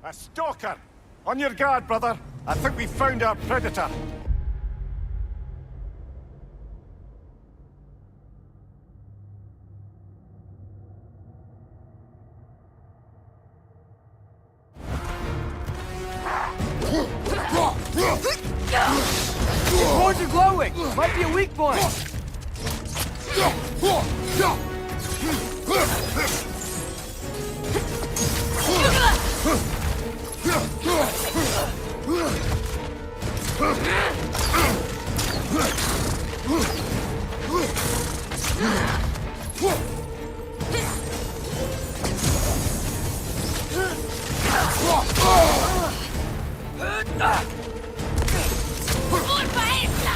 A stalker! On your guard, brother. I think we've found our predator. His horns are glowing! Might be a weak point! ¡Culpa esta!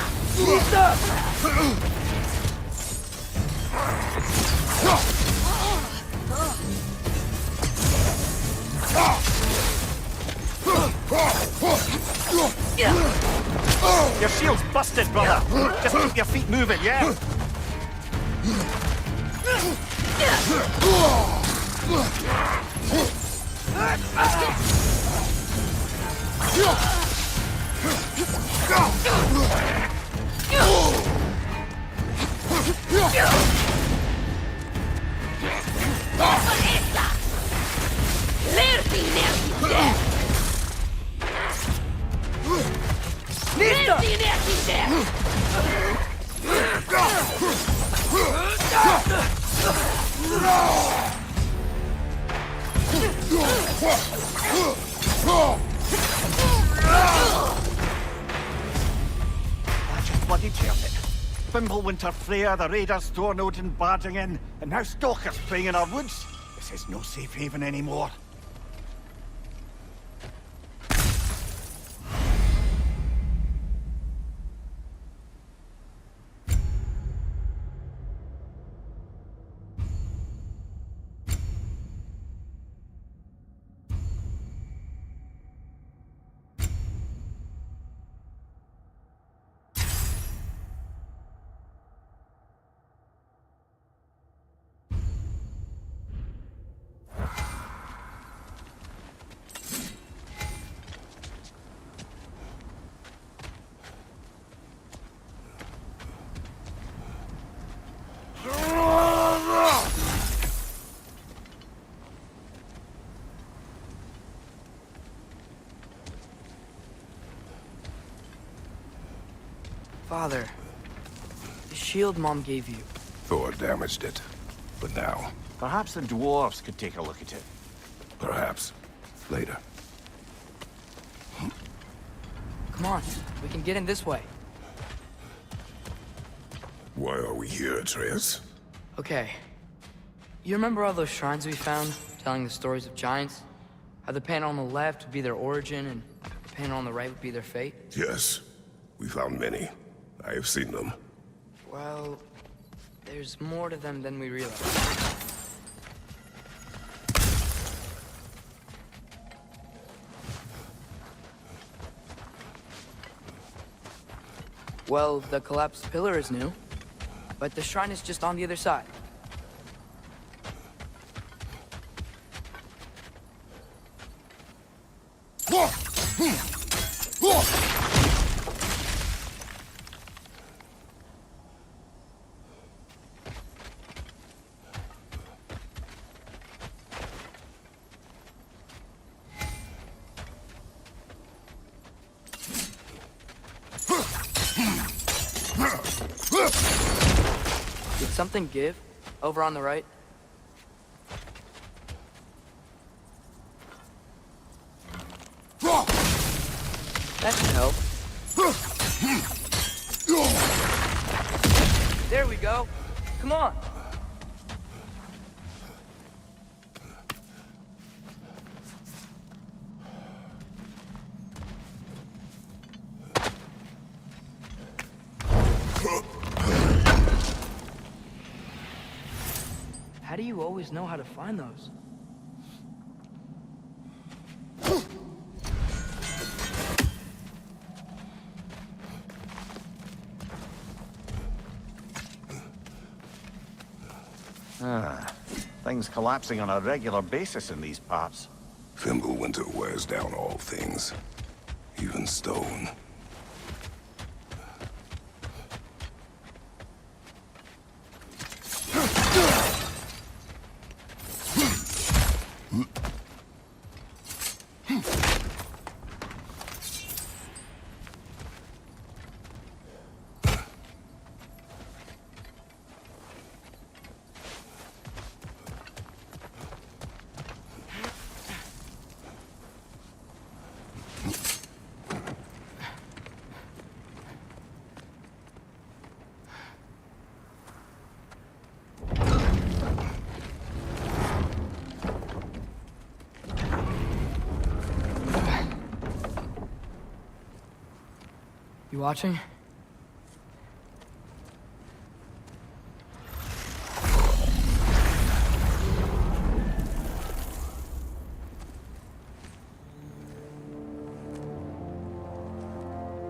Your shield's busted, brother. Just keep your feet moving, yeah? I just bloody turned it. Fimbulwinter Freya, the raiders, Thorn Odin barging in, and now stalkers preying in our woods. This is no safe haven anymore. Father, the shield Mom gave you. Thor damaged it. But now, Perhaps the dwarves could take a look at it. perhaps, later. Come on, we can get in this way. Why are we here, Atreus? Okay. You remember all those shrines we found, telling the stories of giants? How the panel on the left would be their origin, and the panel on the right would be their fate? Yes, we found many. I have seen them. Well, there's more to them than we realize. Well, the collapsed pillar is new, but the shrine is just on the other side. Did something give? Over on the right? That should help. There we go. Come on. How do you always know how to find those? Things collapsing on a regular basis in these parts. Fimbulwinter wears down all things, even stone. You watching?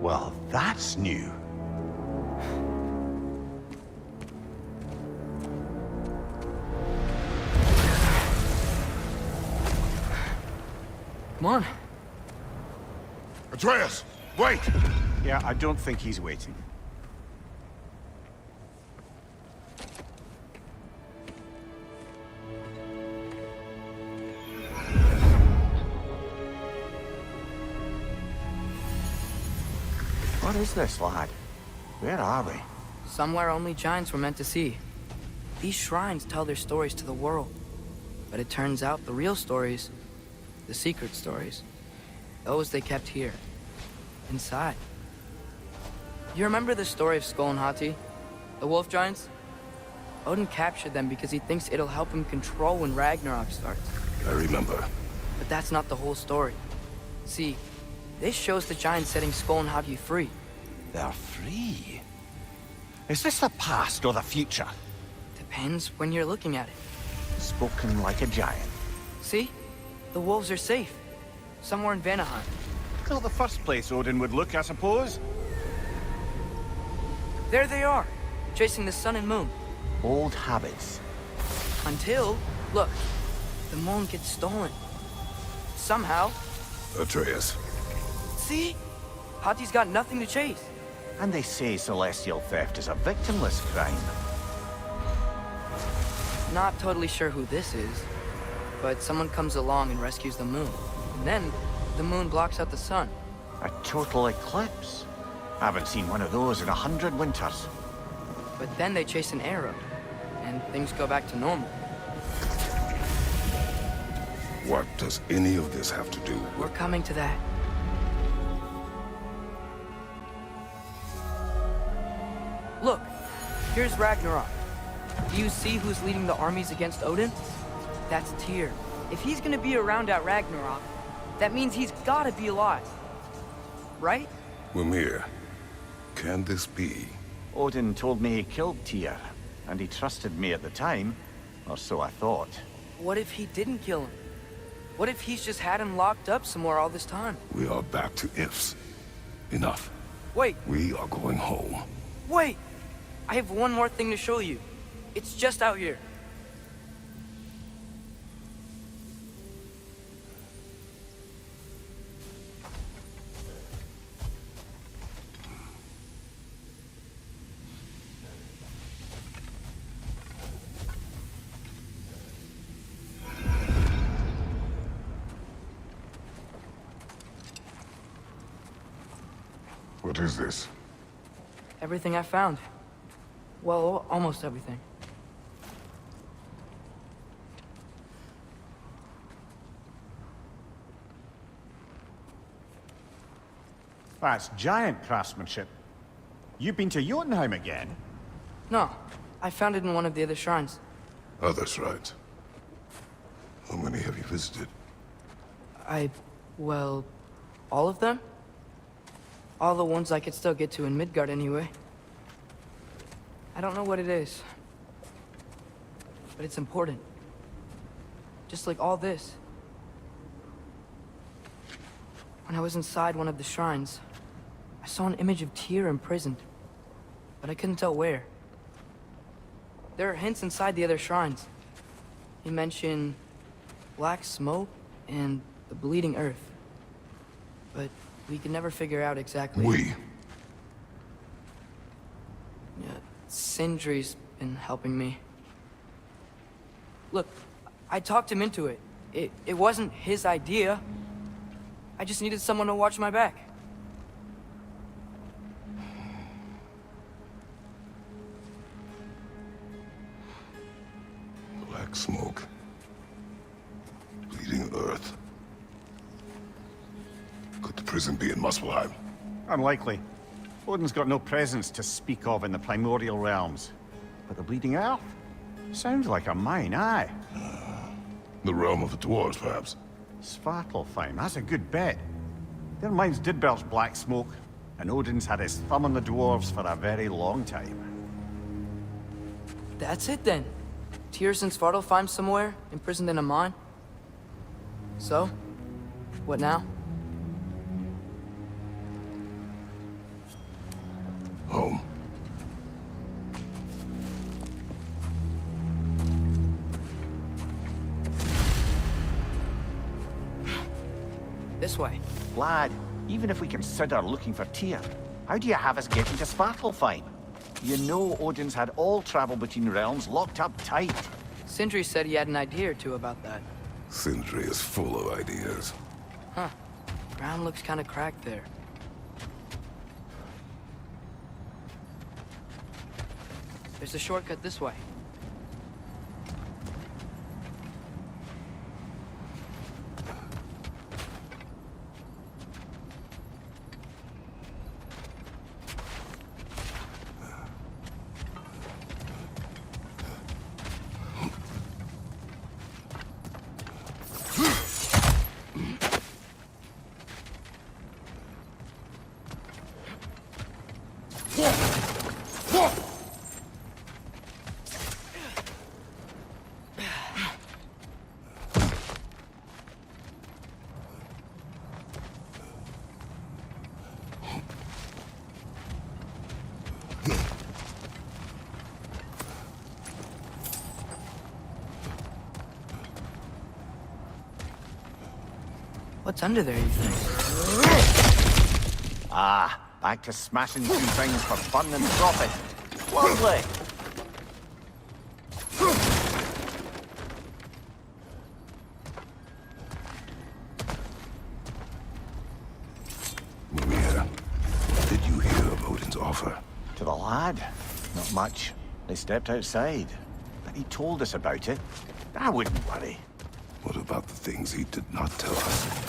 Well, that's new. Come on. Atreus, wait! Yeah, I don't think he's waiting. What is this, lad? Where are we? Somewhere only giants were meant to see. These shrines tell their stories to the world. But it turns out the real stories, the secret stories, those they kept here, inside. You remember the story of Skull and Hati? The wolf giants? Odin captured them because he thinks it'll help him control when Ragnarok starts. I remember. But that's not the whole story. See, this shows the giants setting Skull and Hati free. They're free. Is this the past or the future? Depends when you're looking at it. Spoken like a giant. See? The wolves are safe. Somewhere in Vanaheim. Not the first place Odin would look, I suppose. There they are, chasing the sun and moon. Old habits. Until, look, the moon gets stolen. Somehow. Atreus. See? Hati's got nothing to chase. And they say celestial theft is a victimless crime. Not totally sure who this is, but someone comes along and rescues the moon. And then, the moon blocks out the sun. A total eclipse. Haven't seen one of those in 100 winters. But then they chase an arrow, and things go back to normal. What does any of this have to do We're with... coming to that. Look, here's Ragnarok. Do you see who's leading the armies against Odin? That's Tyr. If he's gonna be around at Ragnarok, that means he's gotta be alive. Right? Mimir, can this be? Odin told me he killed Tyr, and he trusted me at the time, or so I thought. What if he didn't kill him? What if he's just had him locked up somewhere all this time? We are back to ifs. Enough. Wait, We are going home. wait! I have one more thing to show you. It's just out here. What is this? Everything I found. Well, almost everything. That's giant craftsmanship. You've been to Jotunheim again? No, I found it in one of the other shrines. Other shrines. How many have you visited? Well, all of them? All the ones I could still get to in Midgard anyway. I don't know what it is. But it's important. Just like all this. When I was inside one of the shrines, I saw an image of Tyr imprisoned. But I couldn't tell where. There are hints inside the other shrines. He mentioned black smoke and the bleeding earth. But we could never figure out exactly. We. Yeah, Sindri's been helping me. Look, I talked him into it. It wasn't his idea. I just needed someone to watch my back. Black smoke. Bleeding earth. Could the prison be in Muspelheim? Unlikely. Odin's got no presence to speak of in the primordial realms. But the Bleeding Earth? Sounds like a mine, aye. The realm of the dwarves, perhaps. Svartalfheim, that's a good bet. Their mines did belch black smoke, and Odin's had his thumb on the dwarves for a very long time. That's it then. Tyr's in Svartalfheim somewhere, imprisoned in a mine. So, what now? Home. This way. Lad, even if we consider looking for Tyr, how do you have us get into Svartalfheim? You know Odin's had all travel between realms locked up tight. Sindri said he had an idea or two about that. Sindri is full of ideas. Huh. Ground looks kinda cracked there. There's a shortcut this way. What's under there, you think? Ah, back to smashing through things for fun and profit. Lovely! Mimir, did you hear of Odin's offer? To the lad? Not much. They stepped outside. But he told us about it. I wouldn't worry. What about the things he did not tell us?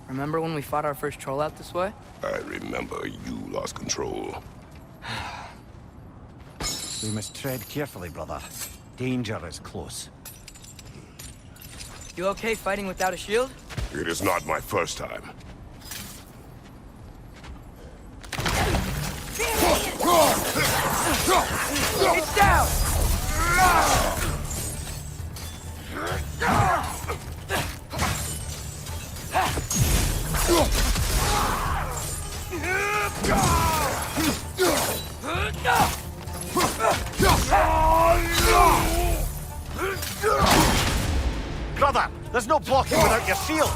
Remember when we fought our first troll out this way? I remember you lost control. We must tread carefully, brother. Danger is close. You okay fighting without a shield? It is not my first time. It's down! Brother, there's no blocking without your shield!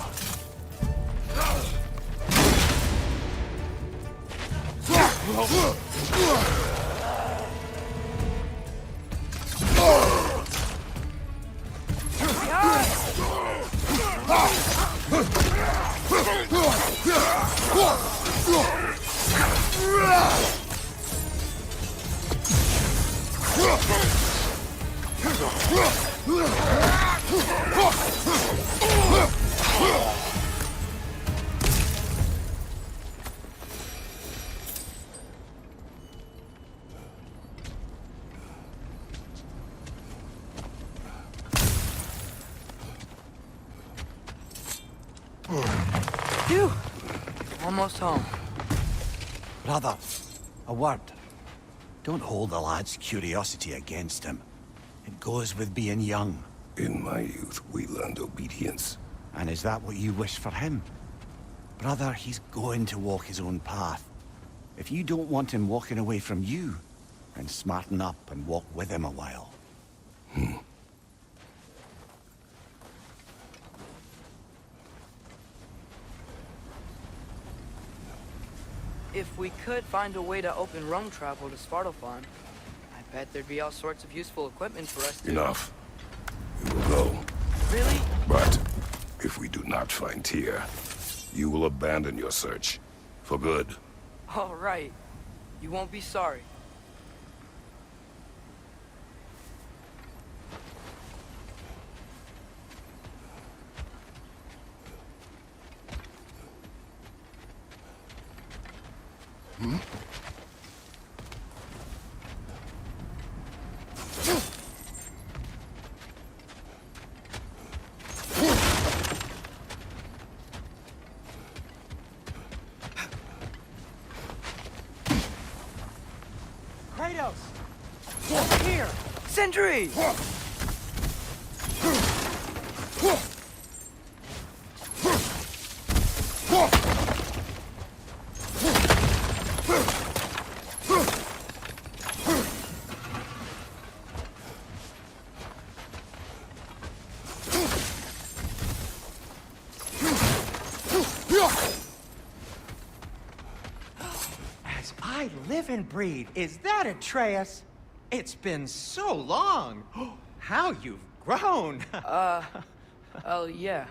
Phew! Almost home. Brother, a word. Don't hold the lad's curiosity against him. It goes with being young. In my youth, we learned obedience. And is that what you wish for him? Brother, he's going to walk his own path. If you don't want him walking away from you, then smarten up and walk with him a while. If we could find a way to open roam travel to Svartalfheim, I bet there'd be all sorts of useful equipment for us to... Enough. We will go. Really? But if we do not find Tyr, you will abandon your search. For good. All right. You won't be sorry. Kratos! Over here! Sentry! As I live and breathe, is that Atreus? It's been so long. How you've grown. Oh, yeah.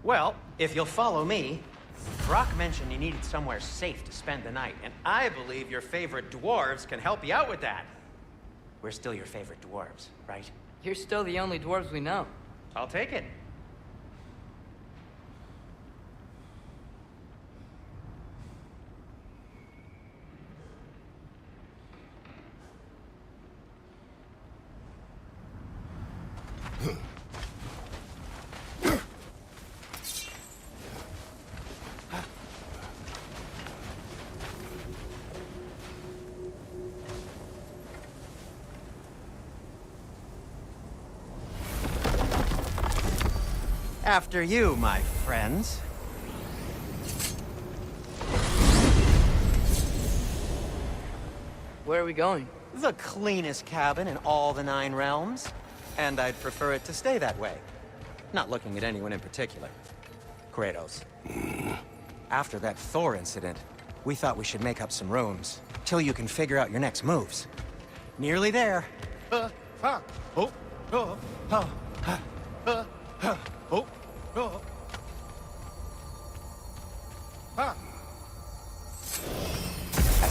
Well, if you'll follow me, Brock mentioned you needed somewhere safe to spend the night, and I believe your favorite dwarves can help you out with that. We're still your favorite dwarves, right? You're still the only dwarves we know. I'll take it. After you, my friends. Where are we going? The cleanest cabin in all the 9 realms. And I'd prefer it to stay that way. Not looking at anyone in particular. Kratos. After that Thor incident, we thought we should make up some rooms, till you can figure out your next moves. Nearly there. As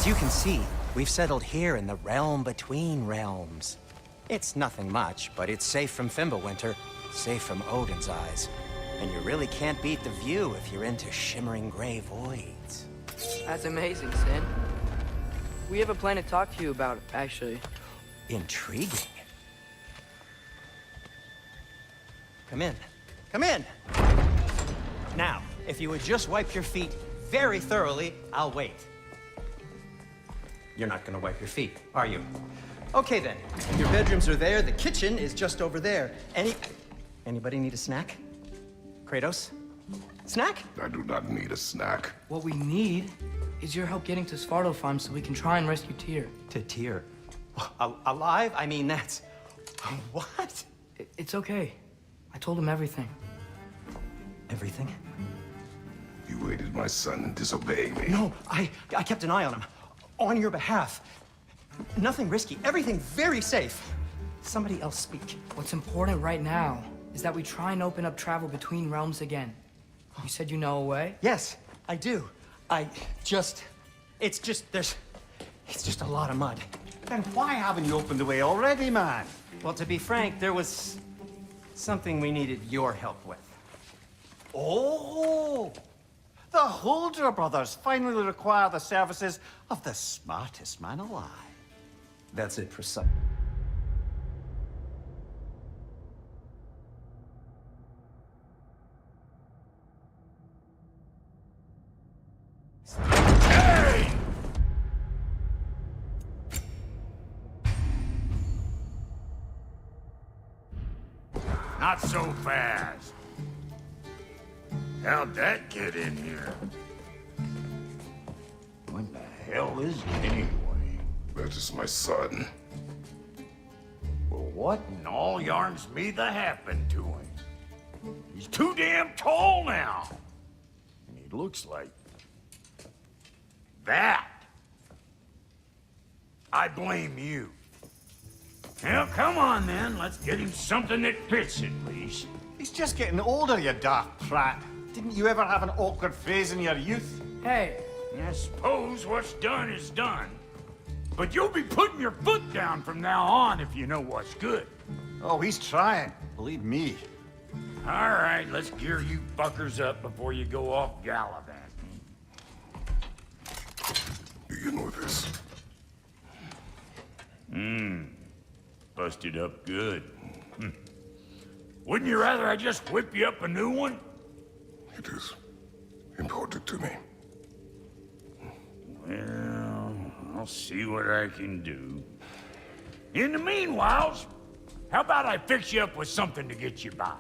you can see, we've settled here in the realm between realms. It's nothing much, but it's safe from Fimbulwinter, safe from Odin's eyes. And you really can't beat the view if you're into shimmering gray voids. That's amazing, Sin. We have a plan to talk to you about, actually. Intriguing. Come in. Come in! Now, if you would just wipe your feet very thoroughly, I'll wait. You're not gonna wipe your feet, are you? Okay then. Your bedrooms are there, the kitchen is just over there. Anybody need a snack? Kratos? Snack? I do not need a snack. What we need is your help getting to Svartalfheim so we can try and rescue Tyr. To Tyr? Alive? I mean, that's... What? It's okay. I told him everything. Everything? You aided my son in disobeying me. No, I kept an eye on him. On your behalf. Nothing risky, everything very safe. Somebody else speak. What's important right now is that we try and open up travel between realms again. You said you know a way? Yes, I do. It's just a lot of mud. Then why haven't you opened the way already, man? Well, to be frank, there was something we needed your help with. Oh! The Holder brothers finally require the services of the smartest man alive. That's it, precise. Hey! Not so fast. How'd that get in here? What the hell is it anyway? That is my son. Well, what in all yarns me that happened to him? He's too damn tall now. And he looks like... that. I blame you. Well, come on then. Let's get him something that fits at least. He's just getting older, you daft prat. Didn't you ever have an awkward phase in your youth? Hey, I suppose what's done is done. But you'll be putting your foot down from now on if you know what's good. Oh, he's trying. Believe me. All right, let's gear you fuckers up before you go off gallivanting. Do you know this? Busted up good. Wouldn't you rather I just whip you up a new one? It is important to me. Well, I'll see what I can do. In the meanwhile, how about I fix you up with something to get you by?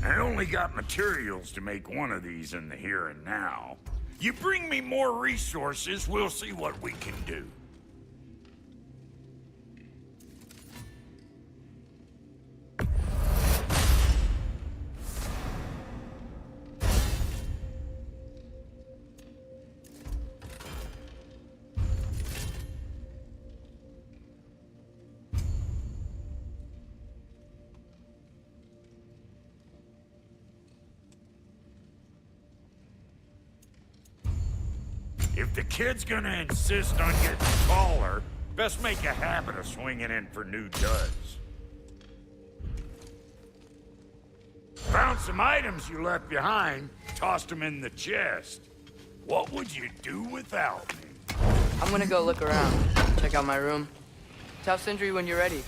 I only got materials to make one of these in the here and now. You bring me more resources, we'll see what we can do. If the kid's gonna insist on getting taller, best make a habit of swinging in for new duds. Found some items you left behind, tossed them in the chest. What would you do without me? I'm gonna go look around, check out my room. Tell Sindri when you're ready.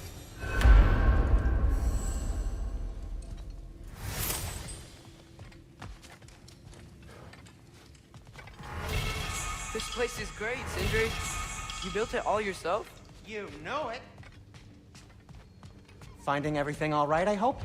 This place is great, Sindri. You built it all yourself? You know it. Finding everything all right, I hope?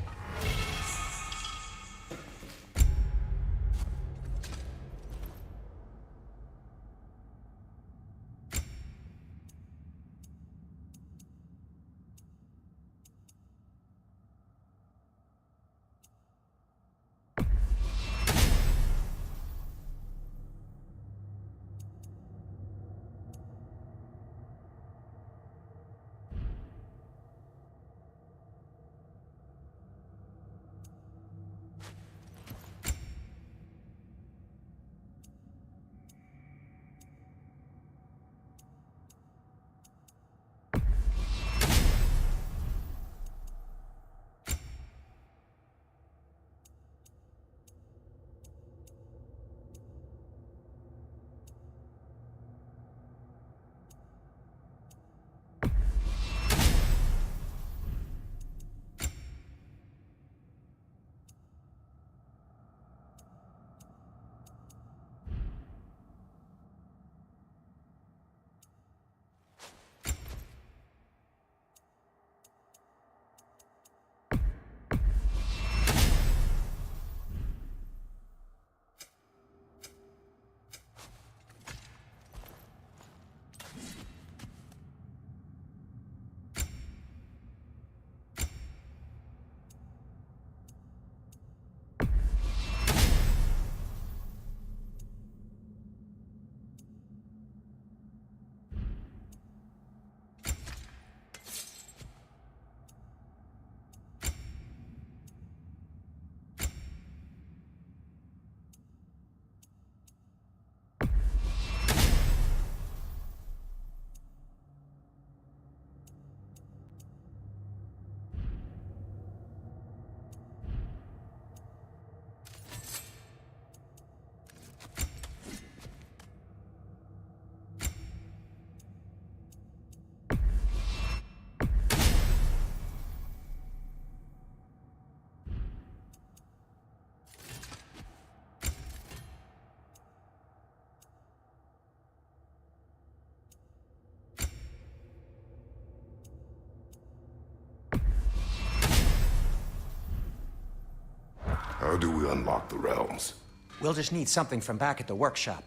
How do we unlock the realms? We'll just need something from back at the workshop.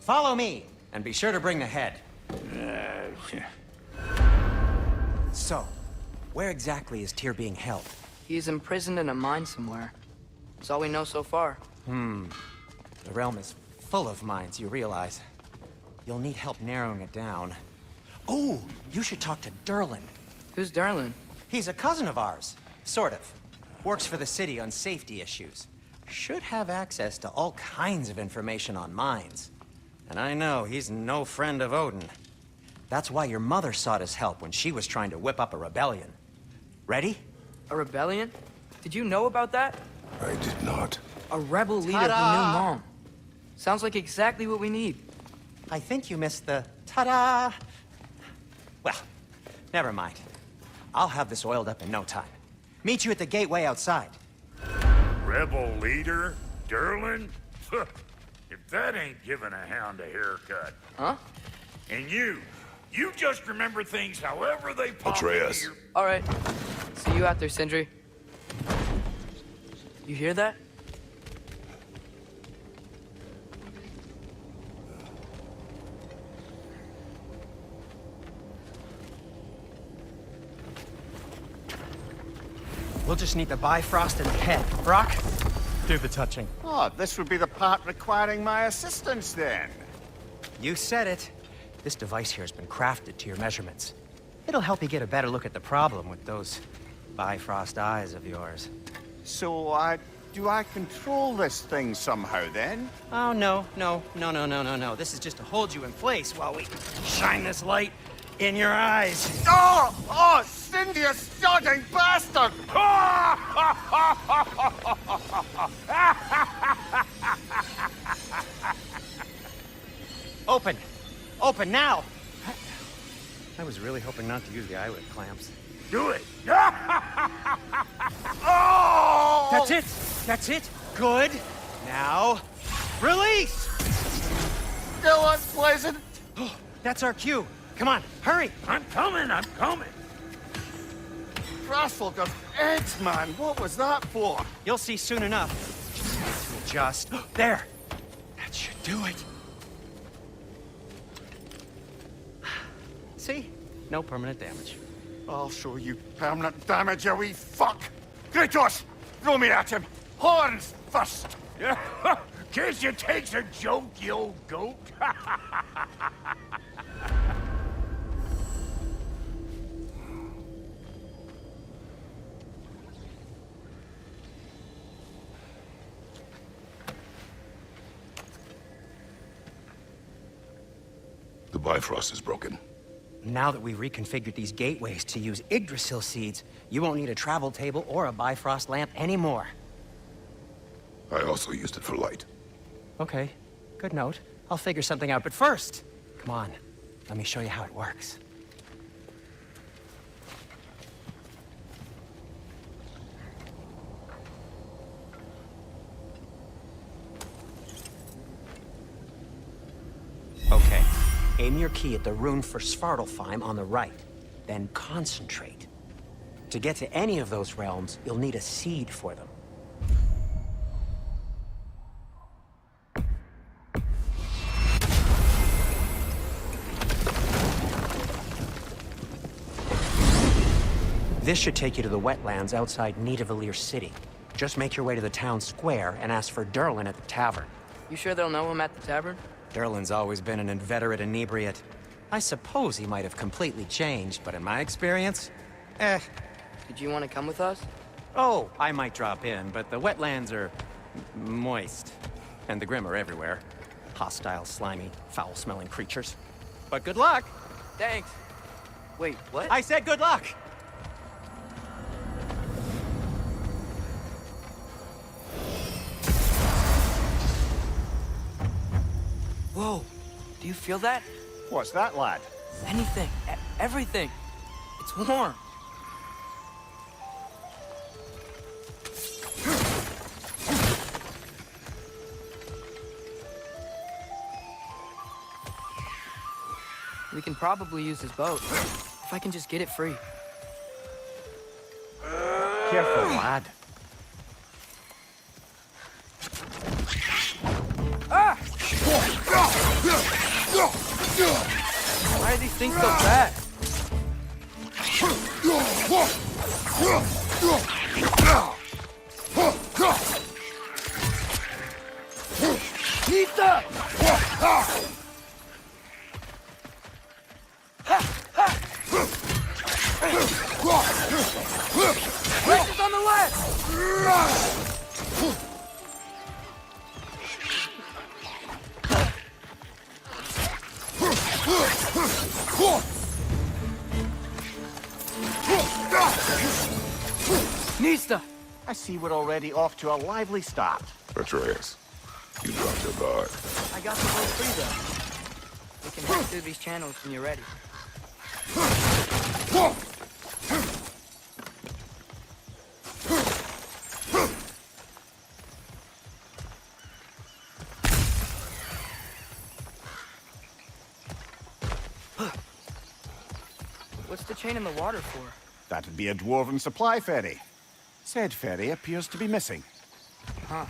Follow me, and be sure to bring the head. So, where exactly is Tyr being held? He's imprisoned in a mine somewhere. That's all we know so far. The realm is full of mines, you realize. You'll need help narrowing it down. Oh, you should talk to Durlin. Who's Darlin? He's a cousin of ours. Sort of. Works for the city on safety issues. Should have access to all kinds of information on mines. And I know he's no friend of Odin. That's why your mother sought his help when she was trying to whip up a rebellion. Ready? A rebellion? Did you know about that? I did not. A rebel leader who knew Mom. Sounds like exactly what we need. I think you missed the ta-da. Well, never mind. I'll have this oiled up in no time. Meet you at the gateway outside. Rebel leader? Derlin? If that ain't giving a hound a haircut. Huh? And you just remember things however they pop Atreus. into your... All right. See you out there, Sindri. You hear that? We'll just need the Bifrost in the head. Brock, do the touching. Oh, this would be the part requiring my assistance then. You said it. This device here has been crafted to your measurements. It'll help you get a better look at the problem with those Bifrost eyes of yours. So, do I control this thing somehow then? Oh, no. This is just to hold you in place while we shine this light in your eyes. Oh, Cindy, you sodding bastard! Open! Open now! I was really hoping not to use the eyelid clamps. Do it! Oh! That's it! That's it! Good! Now, release! Still unpleasant. Oh, that's our cue. Come on, hurry! I'm coming! Frassel of eggs, man. What was that for? You'll see soon enough. Just there. That should do it. See? No permanent damage. I'll show you permanent damage, you wee fuck. Kratos, throw me at him. Horns first. Case you takes a joke, you old goat. The Bifrost is broken. Now that we've reconfigured these gateways to use Yggdrasil seeds, you won't need a travel table or a Bifrost lamp anymore. I also used it for light. Okay, good note. I'll figure something out, but first, come on, let me show you how it works. Okay, aim your key at the rune for Svartalfheim on the right, then concentrate. To get to any of those realms, you'll need a seed for them. This should take you to the wetlands outside Nidavellir City. Just make your way to the town square and ask for Derlin at the tavern. You sure they'll know him at the tavern? Derlin's always been an inveterate inebriate. I suppose he might have completely changed, but in my experience, Did you want to come with us? Oh, I might drop in, but the wetlands are moist. And the Grim are everywhere. Hostile, slimy, foul-smelling creatures. But good luck! Thanks. Wait, what? I said good luck! Whoa, do you feel that? What's that, lad? Anything, everything. It's warm. We can probably use his boat, if I can just get it free. Careful, lad. Ah! Why are these things so fast? Races on the left! Nista! I see we're already off to a lively start. Atreus, you dropped your guard. I got the boat free, though. We can head through these channels when you're ready. What's the chain in the water for? That'd be a dwarven supply ferry. Said ferry appears to be missing. Huh.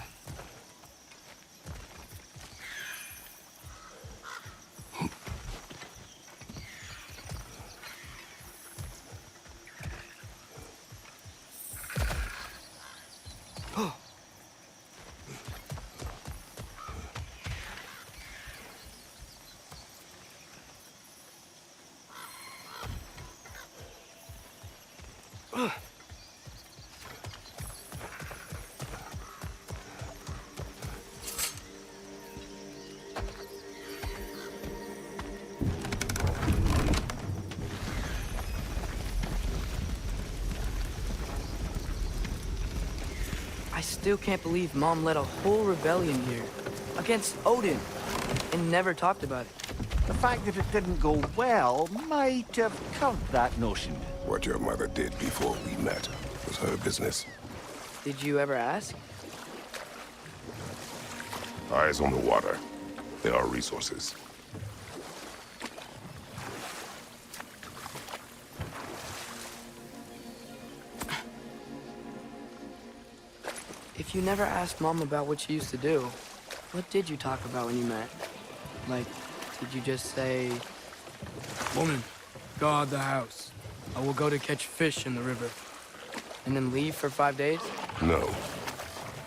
I still can't believe Mom led a whole rebellion here. Against Odin. And never talked about it. The fact that it didn't go well might have curbed that notion. What your mother did before we met was her business. Did you ever ask? Eyes on the water. There are resources. If you never asked Mom about what she used to do, what did you talk about when you met? Like, did you just say... Woman, guard the house. I will go to catch fish in the river. And then leave for 5 days? No.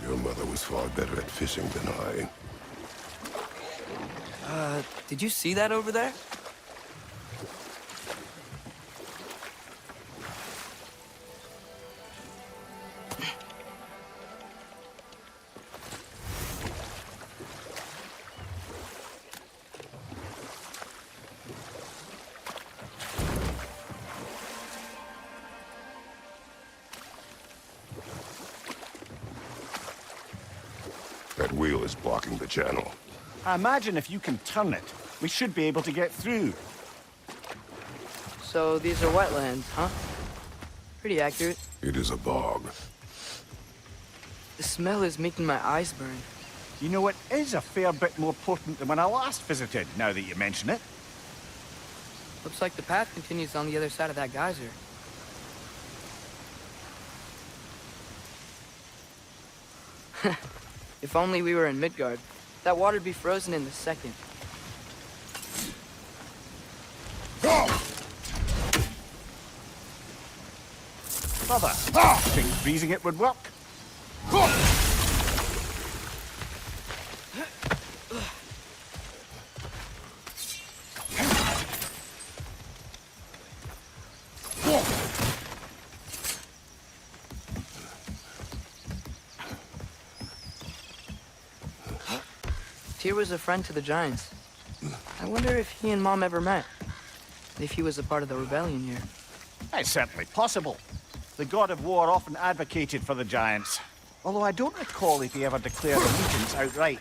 Your mother was far better at fishing than I. Did you see that over there? That wheel is blocking the channel. I imagine if you can turn it, we should be able to get through. So these are wetlands, huh? Pretty accurate. It is a bog. The smell is making my eyes burn. You know, it is a fair bit more potent than when I last visited, now that you mention it. Looks like the path continues on the other side of that geyser. If only we were in Midgard. That water'd be frozen in a second. Brother, think freezing it would work? Tyr was a friend to the Giants. I wonder if he and Mom ever met. If he was a part of the rebellion here. It's certainly possible. The god of war often advocated for the Giants. Although I don't recall if he ever declared allegiance outright.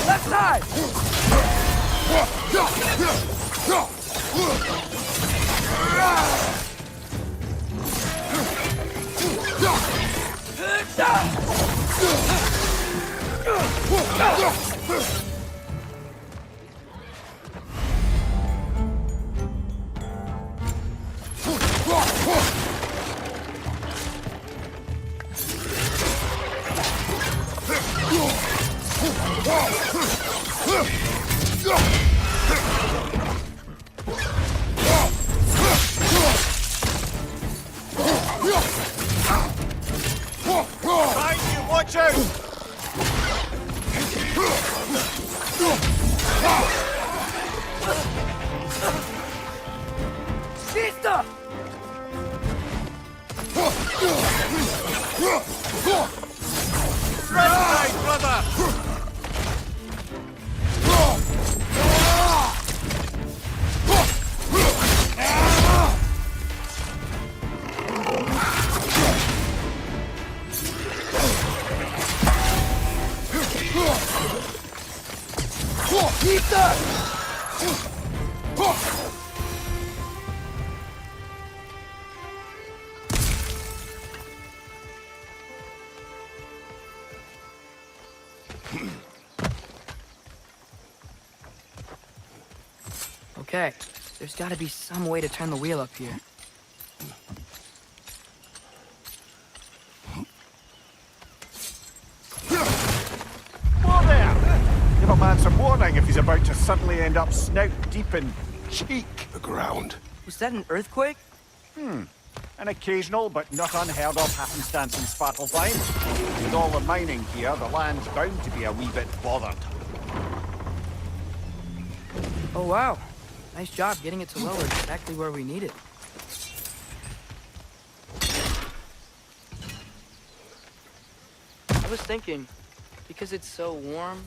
Left side! Behind you, watch out! Sister! Okay, there's gotta be some way to turn the wheel up here. Whoa there! Give a man some warning if he's about to suddenly end up snout deep in cheek. The ground. Was that an earthquake? An occasional but not unheard of happenstance in Svartalfheim. With all the mining here, the land's bound to be a wee bit bothered. Oh wow, nice job getting it to lower exactly where we need it. I was thinking, because it's so warm,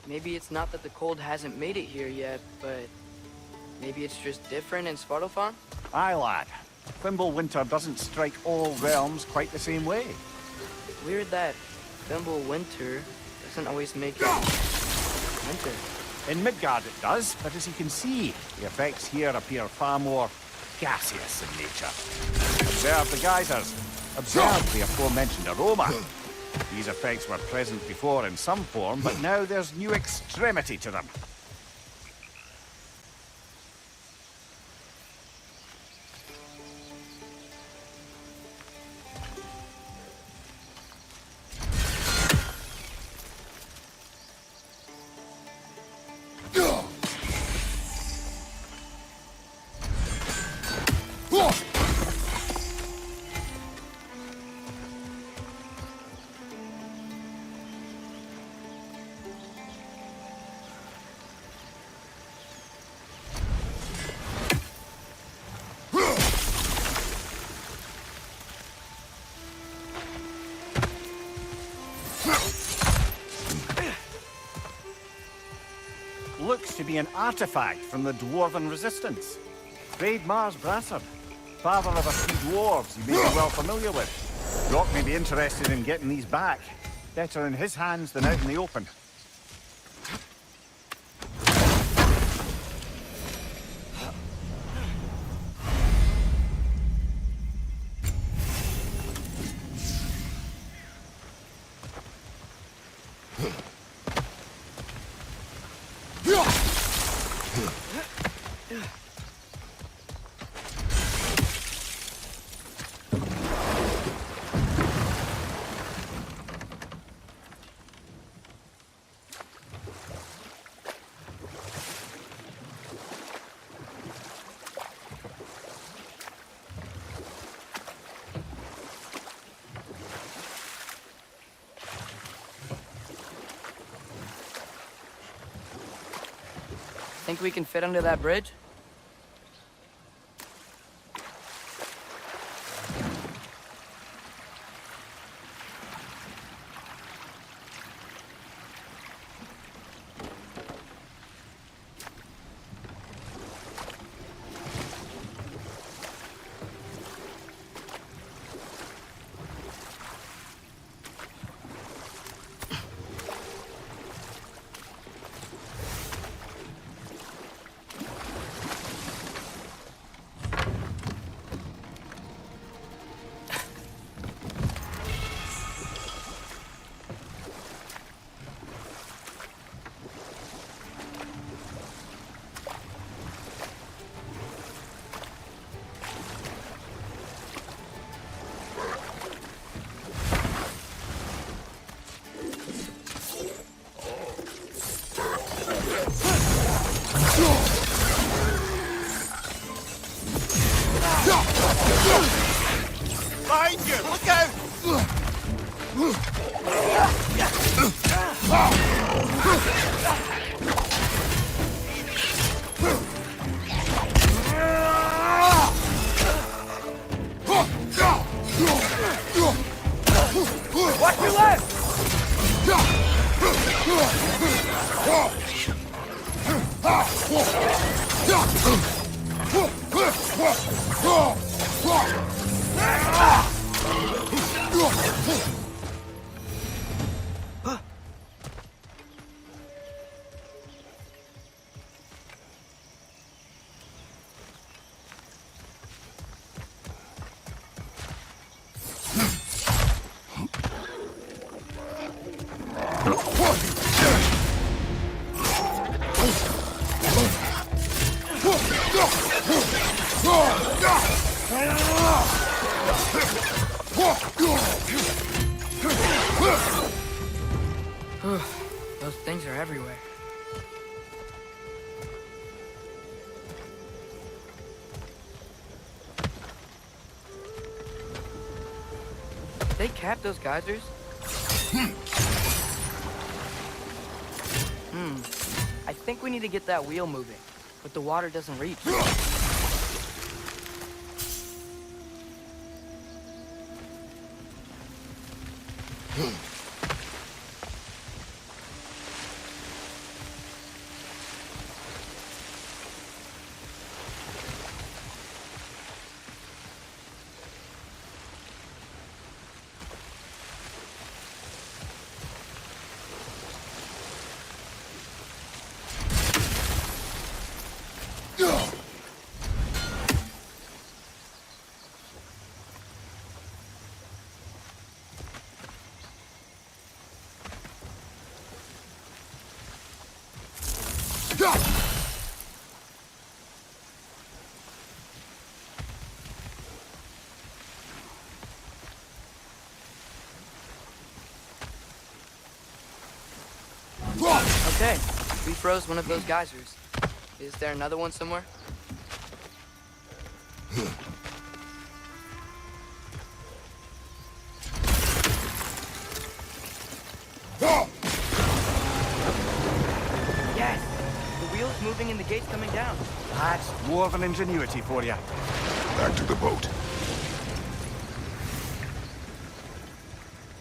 maybe it's not that the cold hasn't made it here yet, but maybe it's just different in Svartalfheim? Aye, lad. Thimble winter doesn't strike all realms quite the same way. Weird that Thimble winter doesn't always make it winter. In Midgard it does, but as you can see, the effects here appear far more gaseous in nature. Observe the geysers. Observe the aforementioned aroma. These effects were present before in some form, but now there's new extremity to them. Looks to be an artifact from the Dwarven Resistance. Mars Brassard, father of a few dwarves you may be well familiar with. Rock may be interested in getting these back. Better in his hands than out in the open. Think we can fit under that bridge? Behind you! Look out! Those things are everywhere. They capped those geysers? I think we need to get that wheel moving, but the water doesn't reach. Okay, we froze one of those geysers. Is there another one somewhere? Yes! The wheel's moving and the gate's coming down. That's dwarven ingenuity for you. Back to the boat.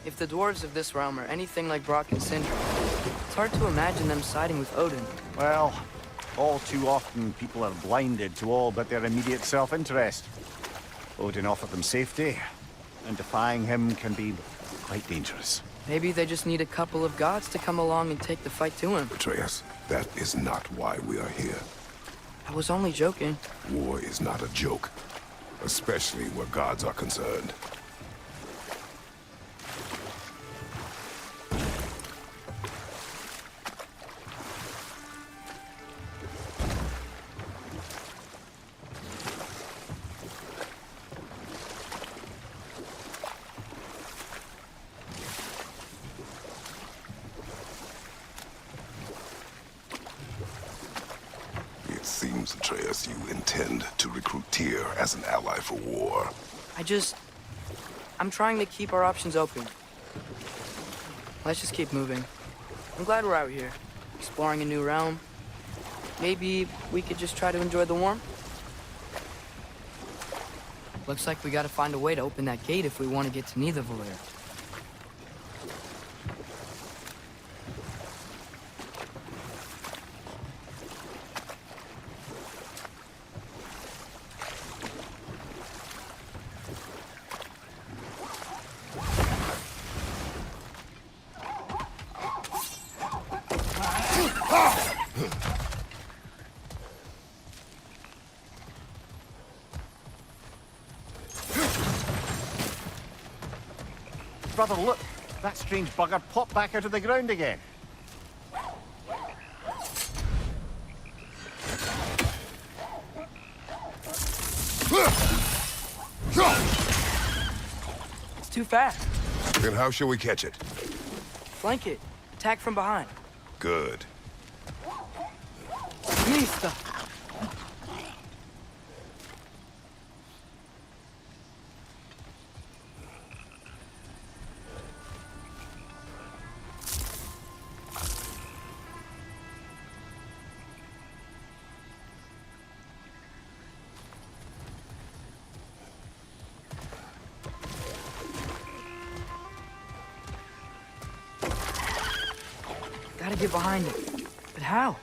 If the dwarves of this realm are anything like Brock and Sindri, it's hard to imagine them siding with Odin. Well, all too often people are blinded to all but their immediate self-interest. Odin offered them safety, and defying him can be quite dangerous. Maybe they just need a couple of gods to come along and take the fight to him. Atreus, that is not why we are here. I was only joking. War is not a joke, especially where gods are concerned. It seems, Atreus, you intend to recruit Tyr as an ally for war. I'm trying to keep our options open. Let's just keep moving. I'm glad we're out here, exploring a new realm. Maybe we could just try to enjoy the warmth? Looks like we gotta find a way to open that gate if we want to get to Nidavellir. Brother, look! That strange bugger popped back out of the ground again. It's too fast. Then how shall we catch it? Flank it. Attack from behind. Good. Mista! Gotta get behind it. But how?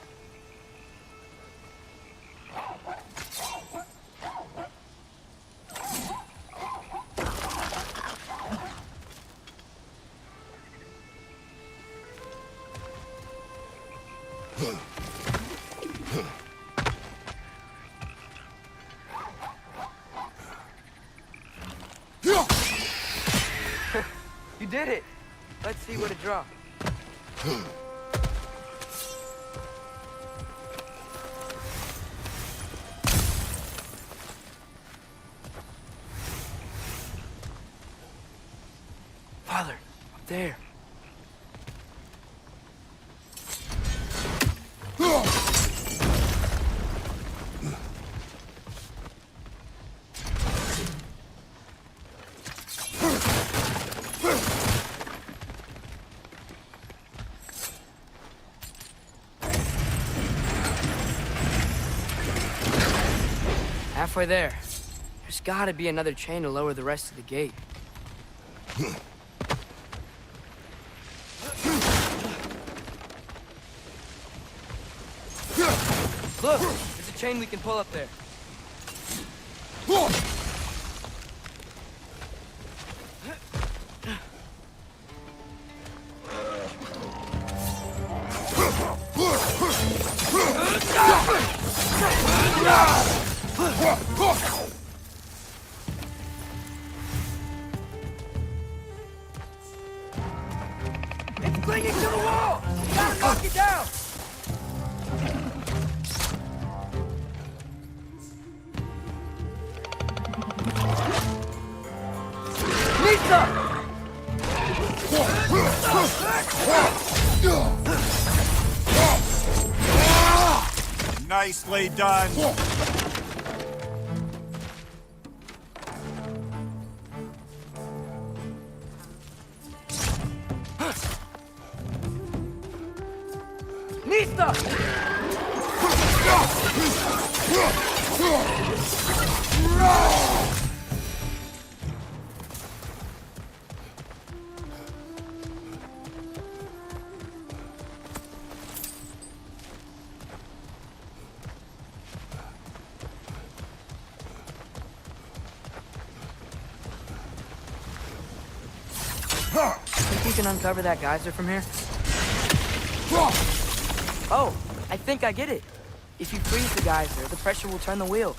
did it! Let's see what it draws. Father, up there. Halfway there. There's gotta be another chain to lower the rest of the gate. Look! There's a chain we can pull up there. It's clinging to the wall! You gotta knock it down! Nisa! Nicely done. Nisa! Think you can uncover that geyser from here? Oh, I think I get it. If you freeze the geyser, the pressure will turn the wheel.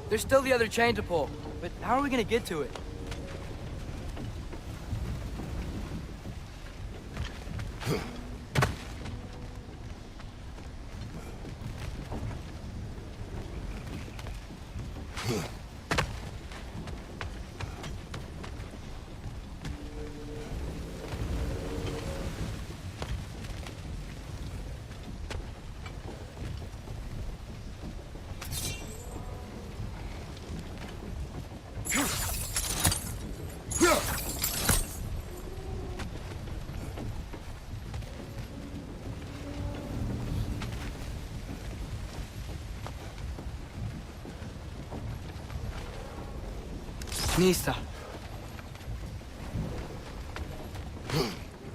There's still the other chain to pull, but how are we gonna get to it? Nisa.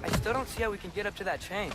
I still don't see how we can get up to that chain.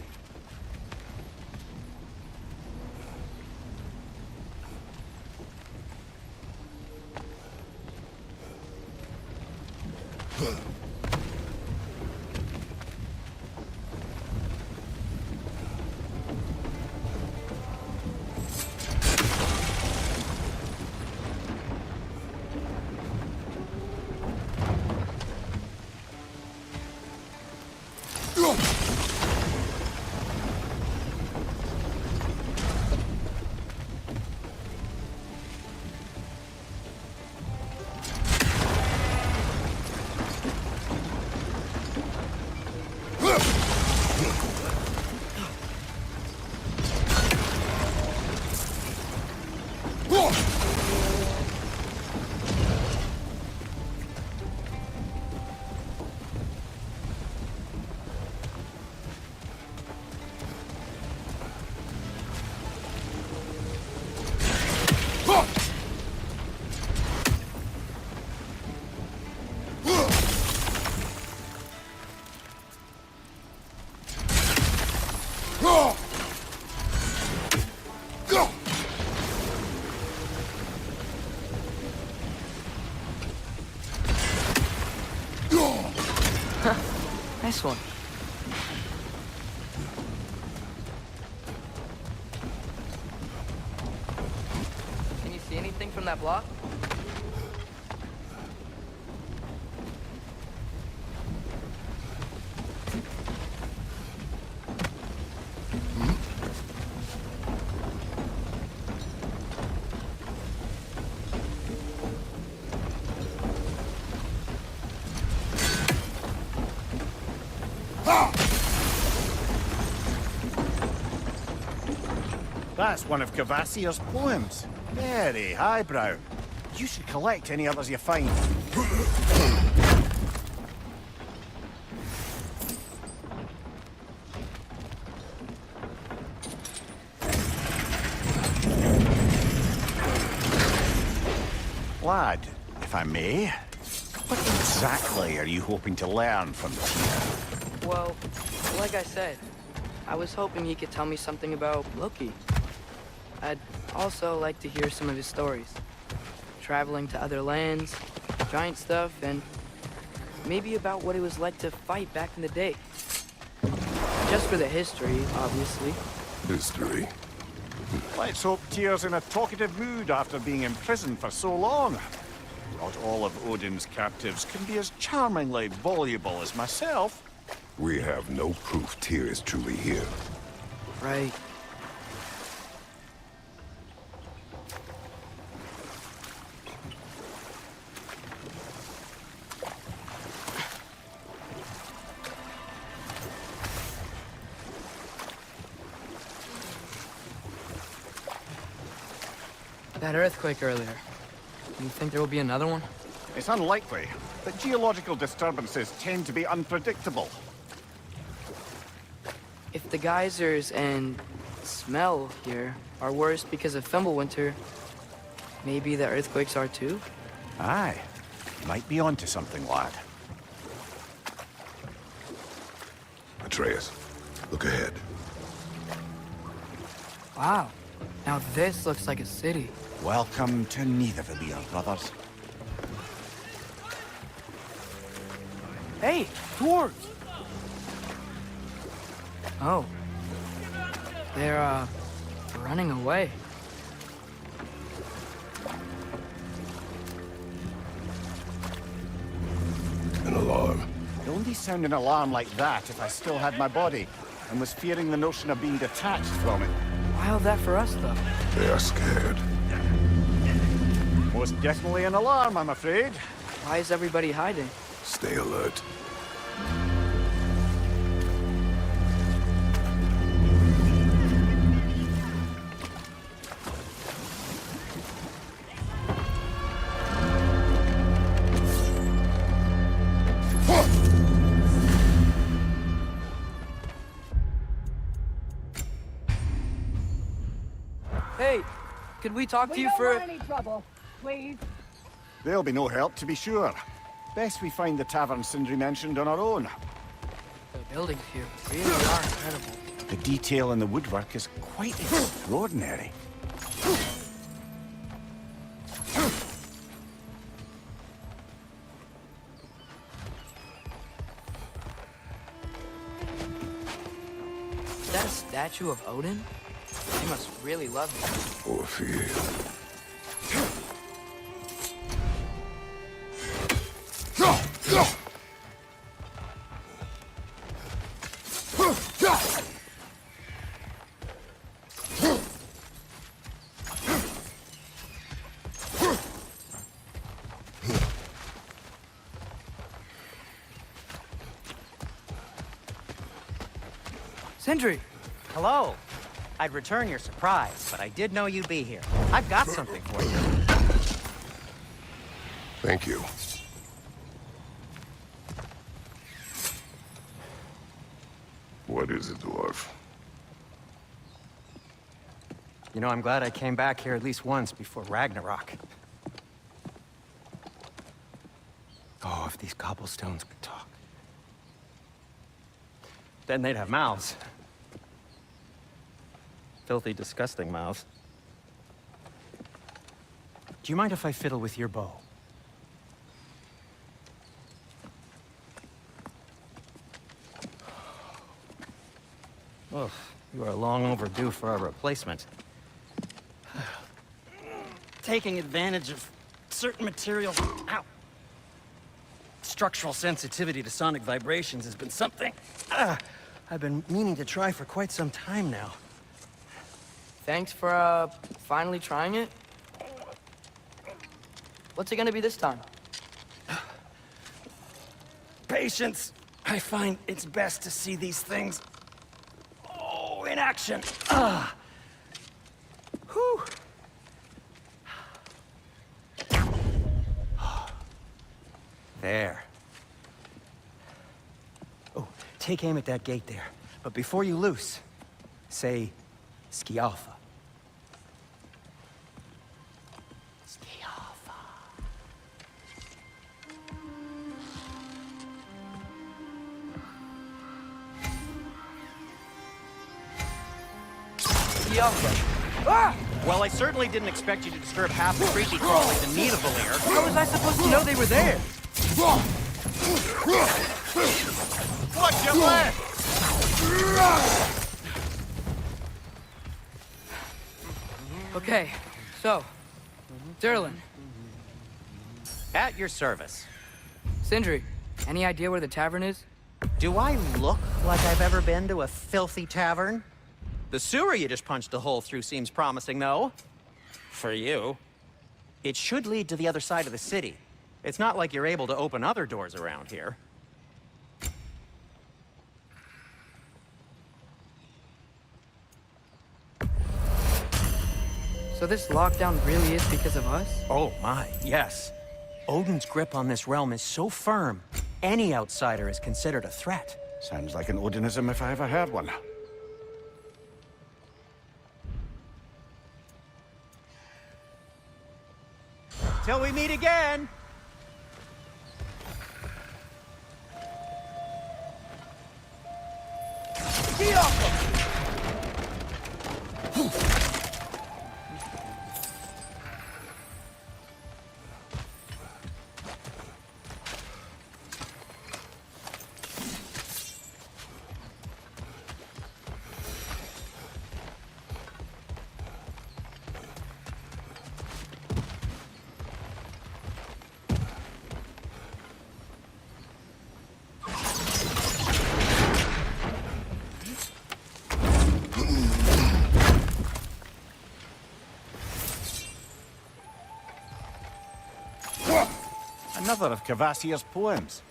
Nice one. Can you see anything from that block? That's one of Cavassier's poems. Very highbrow. You should collect any others you find. Lad, if I may, what exactly are you hoping to learn from Tyr? Well, like I said, I was hoping he could tell me something about Loki. I'd also like to hear some of his stories. Traveling to other lands, giant stuff, and maybe about what it was like to fight back in the day. Just for the history, obviously. History. Let's hope Tyr's in a talkative mood after being imprisoned for so long. Not all of Odin's captives can be as charmingly voluble as myself. We have no proof Tyr is truly here. Right. That earthquake earlier. You think there will be another one? It's unlikely, but geological disturbances tend to be unpredictable. If the geysers and smell here are worse because of Fimbulwinter, maybe the earthquakes are too? Aye. Might be onto something, lad. Atreus, look ahead. Wow. Now this looks like a city. Welcome to Nidavellir, brothers. Hey, dwarves! Oh. They're, running away. An alarm. I'd only sound an alarm like that if I still had my body, and was fearing the notion of being detached from it. Wild that for us, though. They are scared. Most definitely an alarm, I'm afraid. Why is everybody hiding? Stay alert. Hey, could we talk to you don't for... want any trouble, please. There'll be no help, to be sure. Best we find the tavern Sindri mentioned on our own. The buildings here really are incredible. The detail in the woodwork is quite extraordinary. Is that a statue of Odin? They must really love him. Or fear. Sindri! Hello. I'd return your surprise, but I did know you'd be here. I've got something for you. Thank you. What is it, dwarf? You know, I'm glad I came back here at least once before Ragnarok. Oh, if these cobblestones could talk. Then they'd have mouths. Filthy, disgusting mouths. Do you mind if I fiddle with your bow? Ugh, you are long overdue for a replacement. Taking advantage of certain materials. Ow! Structural sensitivity to sonic vibrations has been something I've been meaning to try for quite some time now. Thanks for, finally trying it. What's it gonna be this time? Patience. I find it's best to see these things, in action. Whew. There. Oh, take aim at that gate there. But before you loose, say, Skialfa. Skialfa. Well, I certainly didn't expect you to disturb half the creepy crawlies in need of Valir. How was I supposed to know they were there? Watch your left! Okay, so, Derlin, At your service. Sindri, any idea where the tavern is? Do I look like I've ever been to a filthy tavern? The sewer you just punched a hole through seems promising, though. For you. It should lead to the other side of the city. It's not like you're able to open other doors around here. So this lockdown really is because of us? Oh my, yes. Odin's grip on this realm is so firm, any outsider is considered a threat. Sounds like an Odinism if I ever heard one. Till we meet again! Another of Kvasir's poems.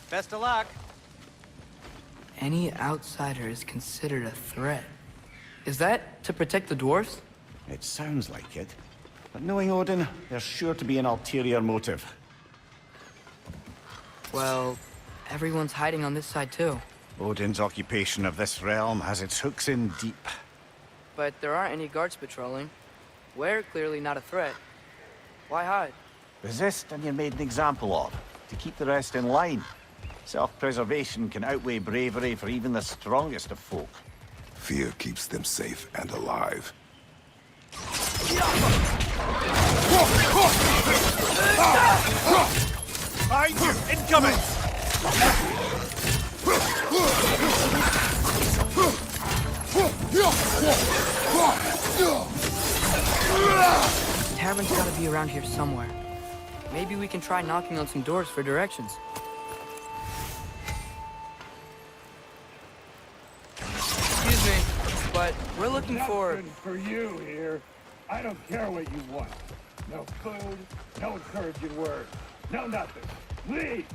Best of luck. Any outsider is considered a threat. Is that to protect the dwarfs? It sounds like it. But knowing Odin, there's sure to be an ulterior motive. Well, everyone's hiding on this side too. Odin's occupation of this realm has its hooks in deep. But there aren't any guards patrolling. We're clearly not a threat. Why hide? Resist and you're made an example of, to keep the rest in line. Self-preservation can outweigh bravery for even the strongest of folk. Fear keeps them safe and alive. Behind you! Incoming! The tavern's gotta be around here somewhere. Maybe we can try knocking on some doors for directions. Excuse me, but we're looking for... Nothing for you here. I don't care what you want. No food, no encouraging words, no nothing. Leave!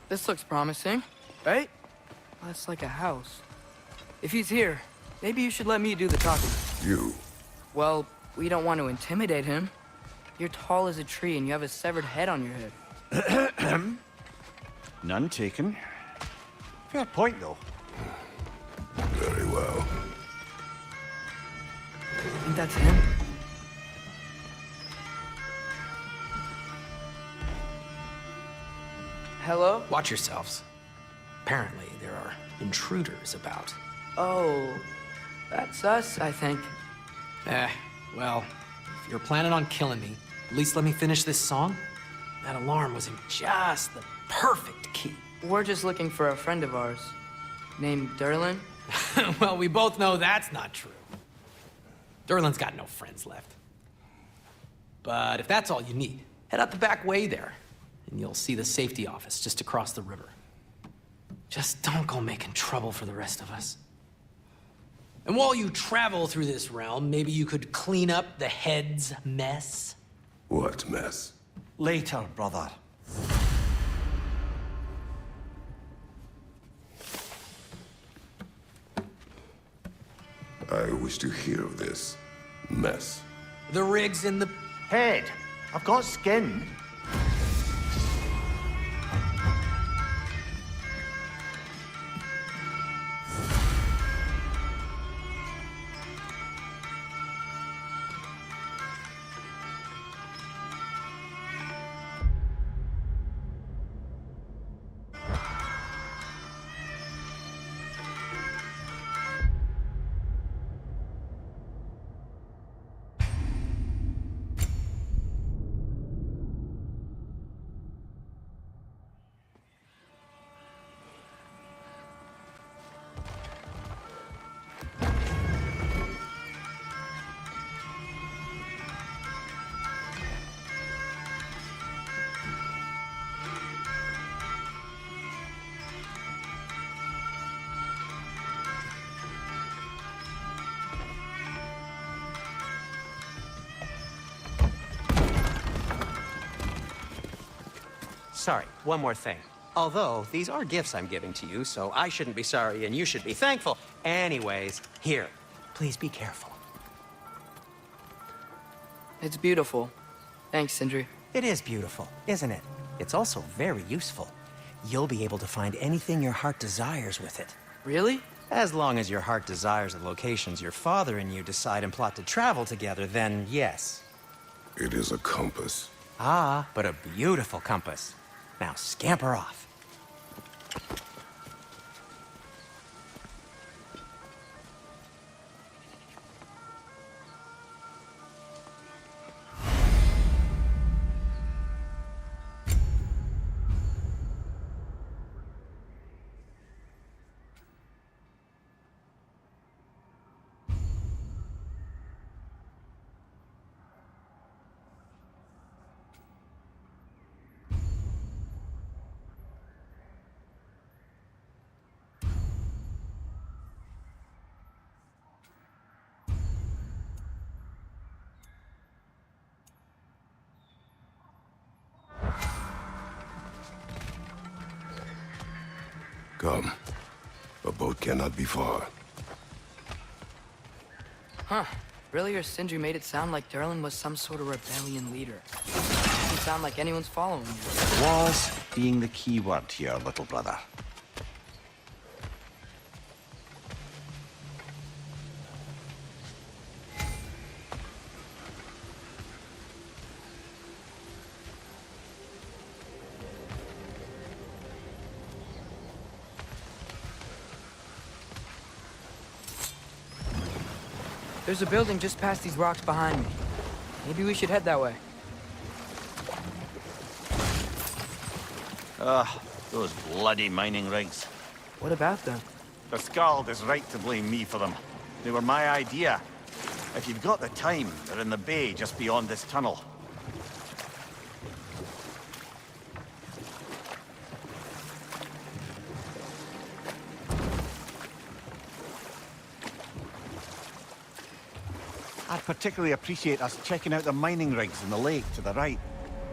This looks promising, right? That's like a house. If he's here, maybe you should let me do the talking. You. Well, we don't want to intimidate him. You're tall as a tree and you have a severed head on your head. None taken. Fair point, though. Very well. I think that's him. Hello? Watch yourselves. Apparently, there are intruders about. Oh, that's us, I think. Well, if you're planning on killing me, at least let me finish this song. That alarm was in just the perfect key. We're just looking for a friend of ours, named Derlin. Well, we both know that's not true. Derlin's got no friends left. But if that's all you need, head out the back way there, and you'll see the safety office just across the river. Just don't go making trouble for the rest of us. And while you travel through this realm, maybe you could clean up the head's mess? What mess? Later, brother. I wish to hear of this mess. The rig's in the... Head. I've got skin. Sorry, one more thing. Although, these are gifts I'm giving to you, so I shouldn't be sorry and you should be thankful. Anyways, here, please be careful. It's beautiful. Thanks, Sindri. It is beautiful, isn't it? It's also very useful. You'll be able to find anything your heart desires with it. Really? As long as your heart desires the locations your father and you decide and plot to travel together, then yes. It is a compass. Ah, but a beautiful compass. Now scamper off. Come. A boat cannot be far. Huh. Earlier, Sindri made it sound like Derlin was some sort of rebellion leader. Doesn't sound like anyone's following you. Was being the key word here, little brother. There's a building just past these rocks behind me. Maybe we should head that way. Those bloody mining rigs. What about them? The Skald is right to blame me for them. They were my idea. If you've got the time, they're in the bay just beyond this tunnel. I'd particularly appreciate us checking out the mining rigs in the lake to the right.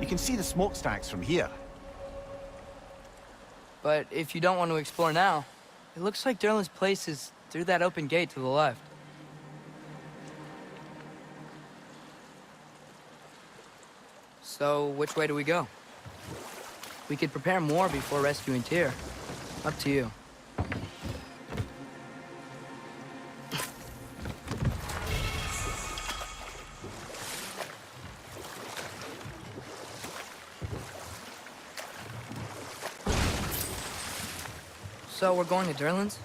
You can see the smokestacks from here. But if you don't want to explore now, it looks like Derlin's place is through that open gate to the left. So, which way do we go? We could prepare more before rescuing Tyr. Up to you. So we're going to Derlin's?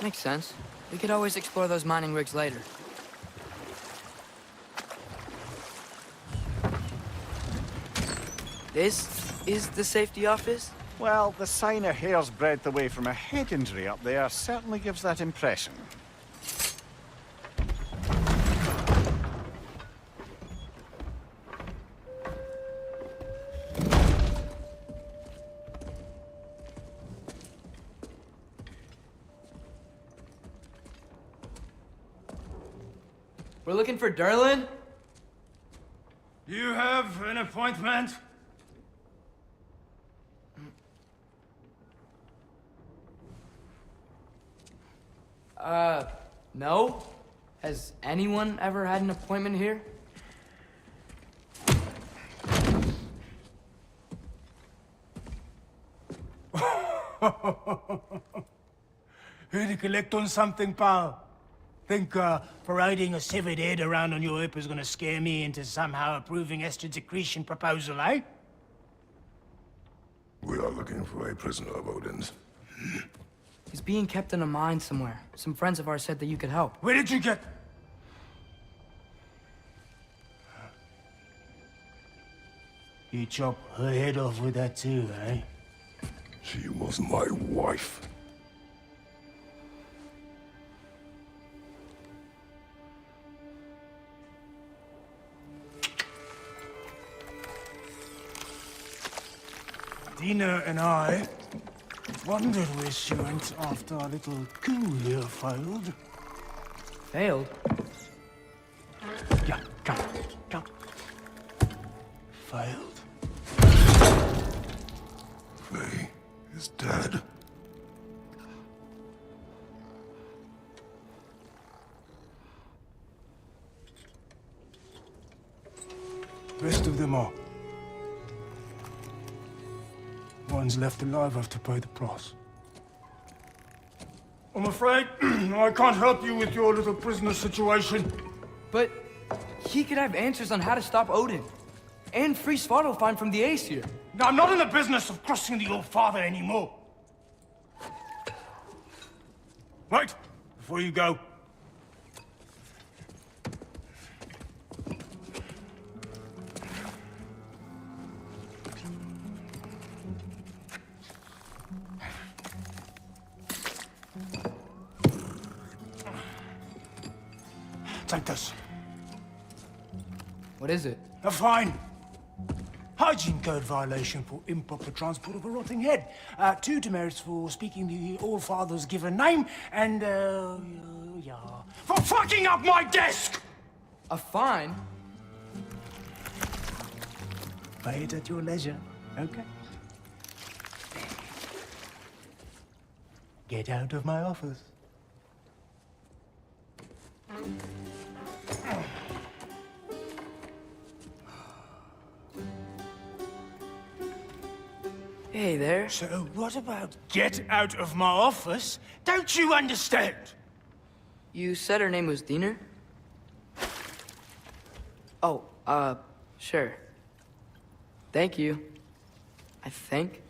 Makes sense. We could always explore those mining rigs later. This is the safety office? Well, the sign a hair's breadth away from a head injury up there certainly gives that impression. We're looking for Derlin? Do you have an appointment? No. Has anyone ever had an appointment here? Here to collect on something, pal? Think, parading a severed head around on your hip is gonna scare me into somehow approving Esther's accretion proposal, eh? We are looking for a prisoner of Odin's. He's being kept in a mine somewhere. Some friends of ours said that you could help. Where did you get... You chop her head off with that too, eh? She was my wife. Dina and I wondered where she went after our little coup here failed. Failed? Yeah, come. Failed. Faye is dead. Rest of them are. Ones left alive have to pay the price. I'm afraid I can't help you with your little prisoner situation. But he could have answers on how to stop Odin. And free Svartalfheim from the Aesir. Now, I'm not in the business of crossing the old father anymore. Wait, before you go. Take this. What is it? A fine. Hygiene code violation for improper transport of a rotting head. 2 demerits for speaking the All-Father's given name, and, yeah. For fucking up my desk! A fine? Pay it at your leisure, okay? Get out of my office. Hey there. So what about get out of my office? Don't you understand? You said her name was Diener? Oh, sure. Thank you. I think.